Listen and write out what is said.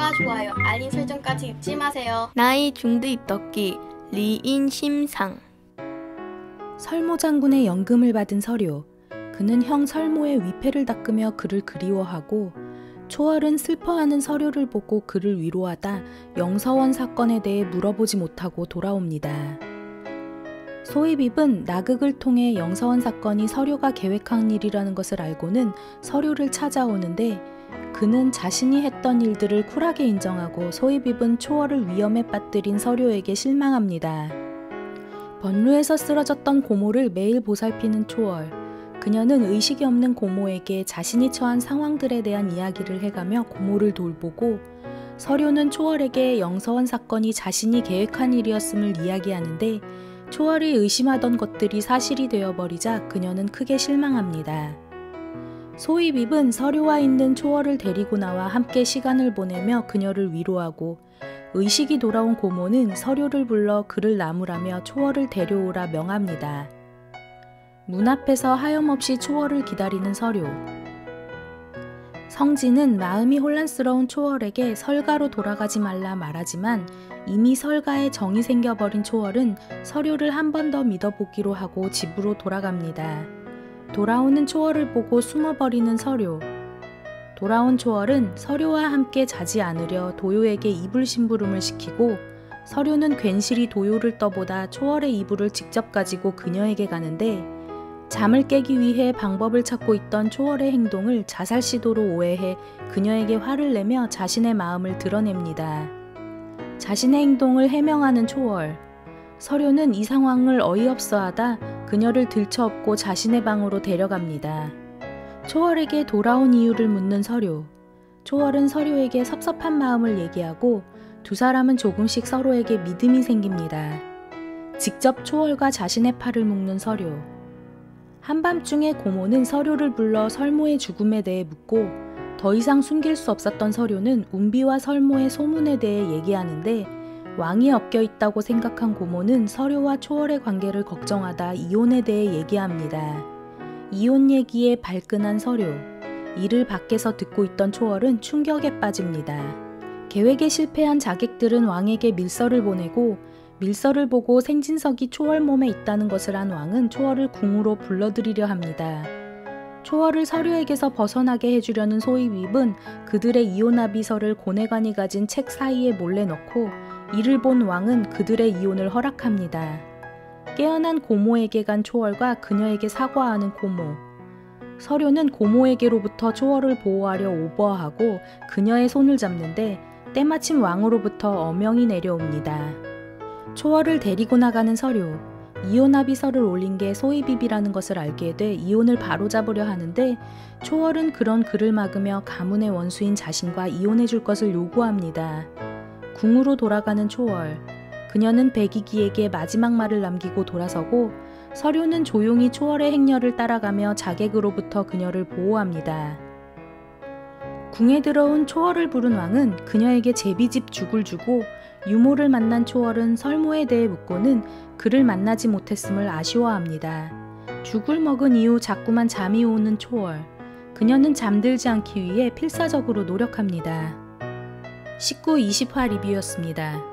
구독과 좋아요, 알림 설정까지 잊지 마세요. 나이 중드 입덕기 리인심상. 설모 장군의 연금을 받은 서료. 그는 형 설모의 위패를 닦으며 그를 그리워하고, 초월은 슬퍼하는 서료를 보고 그를 위로하다 영서원 사건에 대해 물어보지 못하고 돌아옵니다. 소희빕은 나극을 통해 영서원 사건이 서료가 계획한 일이라는 것을 알고는 서료를 찾아오는데, 그는 자신이 했던 일들을 쿨하게 인정하고 소희빕은 초월을 위험에 빠뜨린 서료에게 실망합니다. 번루에서 쓰러졌던 고모를 매일 보살피는 초월. 그녀는 의식이 없는 고모에게 자신이 처한 상황들에 대한 이야기를 해가며 고모를 돌보고, 서료는 초월에게 영서원 사건이 자신이 계획한 일이었음을 이야기하는데, 초월이 의심하던 것들이 사실이 되어버리자 그녀는 크게 실망합니다. 소희빕은 서료와 있는 초월을 데리고 나와 함께 시간을 보내며 그녀를 위로하고, 의식이 돌아온 고모는 서료를 불러 그를 나무라며 초월을 데려오라 명합니다. 문 앞에서 하염없이 초월을 기다리는 서료. 성진은 마음이 혼란스러운 초월에게 설가로 돌아가지 말라 말하지만, 이미 설가에 정이 생겨버린 초월은 서료를 한 번 더 믿어보기로 하고 집으로 돌아갑니다. 돌아오는 초월을 보고 숨어버리는 서료. 돌아온 초월은 서료와 함께 자지 않으려 도요에게 이불 심부름을 시키고, 서료는 괜시리 도요를 떠보다 초월의 이불을 직접 가지고 그녀에게 가는데, 잠을 깨기 위해 방법을 찾고 있던 초월의 행동을 자살 시도로 오해해 그녀에게 화를 내며 자신의 마음을 드러냅니다. 자신의 행동을 해명하는 초월. 서료는 이 상황을 어이없어하다 그녀를 들쳐업고 자신의 방으로 데려갑니다. 초월에게 돌아온 이유를 묻는 서료. 초월은 서료에게 섭섭한 마음을 얘기하고, 두 사람은 조금씩 서로에게 믿음이 생깁니다. 직접 초월과 자신의 팔을 묶는 서료. 한밤중에 고모는 서료를 불러 설모의 죽음에 대해 묻고, 더 이상 숨길 수 없었던 서료는 운비와 설모의 소문에 대해 얘기하는데, 왕이 엮여 있다고 생각한 고모는 서료와 초월의 관계를 걱정하다 이혼에 대해 얘기합니다. 이혼 얘기에 발끈한 서료. 이를 밖에서 듣고 있던 초월은 충격에 빠집니다. 계획에 실패한 자객들은 왕에게 밀서를 보내고, 밀서를 보고 생진석이 초월 몸에 있다는 것을 안 왕은 초월을 궁으로 불러들이려 합니다. 초월을 서료에게서 벗어나게 해주려는 소희빕은 그들의 이혼 합의서를 고뇌관이 가진 책 사이에 몰래 넣고, 이를 본 왕은 그들의 이혼을 허락합니다. 깨어난 고모에게 간 초월과 그녀에게 사과하는 고모. 서료는 고모에게로부터 초월을 보호하려 오버하고 그녀의 손을 잡는데, 때마침 왕으로부터 어명이 내려옵니다. 초월을 데리고 나가는 서료. 이혼 합의서를 올린 게 소희빕이라는 것을 알게 돼 이혼을 바로잡으려 하는데, 초월은 그런 그를 막으며 가문의 원수인 자신과 이혼해줄 것을 요구합니다. 궁으로 돌아가는 초월. 그녀는 백이기에게 마지막 말을 남기고 돌아서고, 서료는 조용히 초월의 행렬을 따라가며 자객으로부터 그녀를 보호합니다. 궁에 들어온 초월을 부른 왕은 그녀에게 제비집 죽을 주고, 유모를 만난 초월은 설모에 대해 묻고는 그를 만나지 못했음을 아쉬워합니다. 죽을 먹은 이후 자꾸만 잠이 오는 초월. 그녀는 잠들지 않기 위해 필사적으로 노력합니다. 19-20화 리뷰였습니다.